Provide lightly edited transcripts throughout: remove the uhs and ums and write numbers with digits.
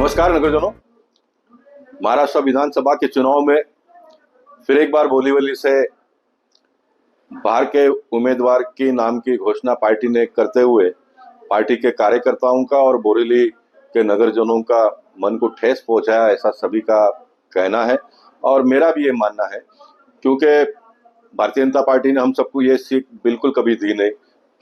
नमस्कार नगरजनों। महाराष्ट्र विधानसभा के चुनाव में फिर एक बार बोरीवली से बाहर के उम्मीदवार की नाम की घोषणा पार्टी ने करते हुए पार्टी के कार्यकर्ताओं का और बोरीवली के नगरजनों का मन को ठेस पहुंचाया, ऐसा सभी का कहना है और मेरा भी ये मानना है। क्योंकि भारतीय जनता पार्टी ने हम सबको ये सीख बिल्कुल कभी दी नहीं,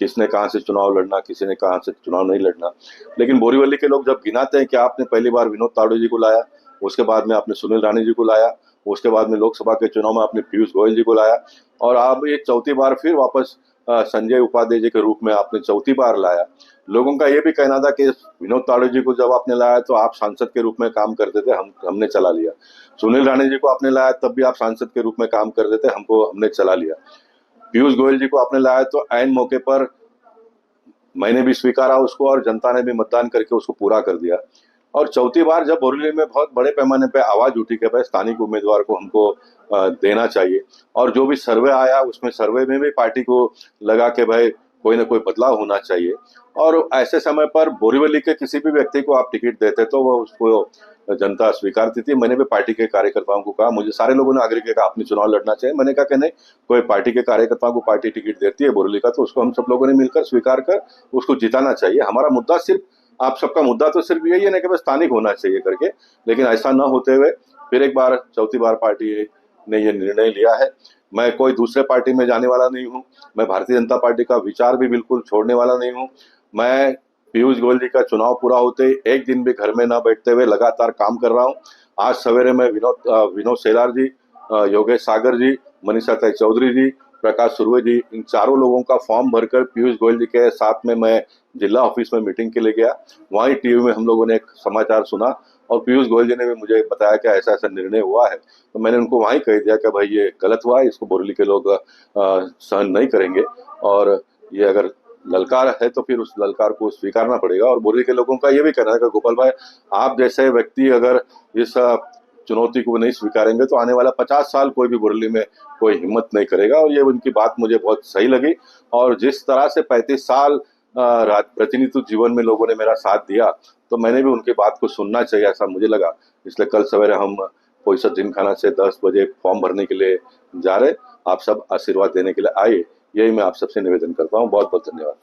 किसने कहाँ से चुनाव लड़ना, किसी ने कहाँ से चुनाव नहीं लड़ना। लेकिन बोरीवली के लोग जब गिनाते हैं कि आपने पहली बार विनोद तावड़े जी को लाया, उसके बाद में आपने सुनील राणे जी को लाया, उसके बाद में लोकसभा के चुनाव में आपने पीयूष गोयल जी को लाया और आप ये चौथी बार फिर वापस संजय उपाध्याय जी के रूप में आपने चौथी बार लाया। लोगों का ये भी कहना था कि विनोद तावड़े जी को जब आपने लाया तो आप सांसद के रूप में काम करते थे, हमने चला लिया। सुनील राणे जी को आपने लाया तब भी आप सांसद के रूप में काम करते थे, हमने चला लिया। पीयूष गोयल जी को आपने लाया तो ऐन मौके पर मैंने भी स्वीकारा उसको और जनता ने भी मतदान करके उसको पूरा कर दिया। और चौथी बार जब बोरीवली में बहुत बड़े पैमाने पे आवाज उठी कि भाई स्थानिक उम्मीदवार को हमको देना चाहिए, और जो भी सर्वे आया उसमें सर्वे में भी पार्टी को लगा कि भाई कोई ना कोई बदलाव होना चाहिए। और ऐसे समय पर बोरीवली के किसी भी व्यक्ति को आप टिकट देते तो वो उसको जनता स्वीकारती थी। मैंने भी पार्टी के कार्यकर्ताओं को कहा, मुझे सारे लोगों ने आग्रह किया आपने चुनाव लड़ना चाहिए। मैंने कहा कि नहीं, कोई पार्टी के कार्यकर्ताओं को पार्टी टिकट देती है बोरीवली का तो उसको हम सब लोगों ने मिलकर स्वीकार कर उसको जिताना चाहिए। हमारा मुद्दा सिर्फ, आप सबका मुद्दा तो सिर्फ यही है ना कि बस स्थानिक होना चाहिए करके, लेकिन ऐसा न होते हुए फिर एक बार चौथी बार पार्टी ने ये निर्णय लिया है। मैं कोई दूसरे पार्टी में जाने वाला नहीं हूँ, मैं भारतीय जनता पार्टी का विचार भी बिल्कुल छोड़ने वाला नहीं हूँ। मैं पीयूष गोयल जी का चुनाव पूरा होते ही एक दिन भी घर में न बैठते हुए लगातार काम कर रहा हूँ। आज सवेरे में विनोद सेलार जी, योगेश सागर जी, मनीषा ताई चौधरी जी, प्रकाश सुरवे जी, इन चारों लोगों का फॉर्म भरकर पीयूष गोयल जी के साथ में मैं जिला ऑफिस में मीटिंग के लिए गया। वहीं टीवी में हम लोगों ने एक समाचार सुना और पीयूष गोयल जी ने भी मुझे बताया कि ऐसा ऐसा निर्णय हुआ है। तो मैंने उनको वहीं कह दिया कि भाई ये गलत हुआ है, इसको बोरीवली के लोग सहन नहीं करेंगे और ये अगर ललकार है तो फिर उस ललकार को स्वीकारना पड़ेगा। और बोरीवली के लोगों का ये भी कहना है कि गोपाल भाई, आप जैसे व्यक्ति अगर इस चुनौती को नहीं स्वीकारेंगे तो आने वाला 50 साल कोई भी बोरीवली में कोई हिम्मत नहीं करेगा। और ये उनकी बात मुझे बहुत सही लगी। और जिस तरह से 35 साल प्रतिनिधित्व जीवन में लोगों ने मेरा साथ दिया तो मैंने भी उनकी बात को सुनना चाहिए, ऐसा मुझे लगा। इसलिए कल सवेरे हम पोईसर जिमखाना से 10 बजे फॉर्म भरने के लिए जा रहे। आप सब आशीर्वाद देने के लिए आइए, यही मैं आप सबसे निवेदन करता हूँ। बहुत बहुत धन्यवाद।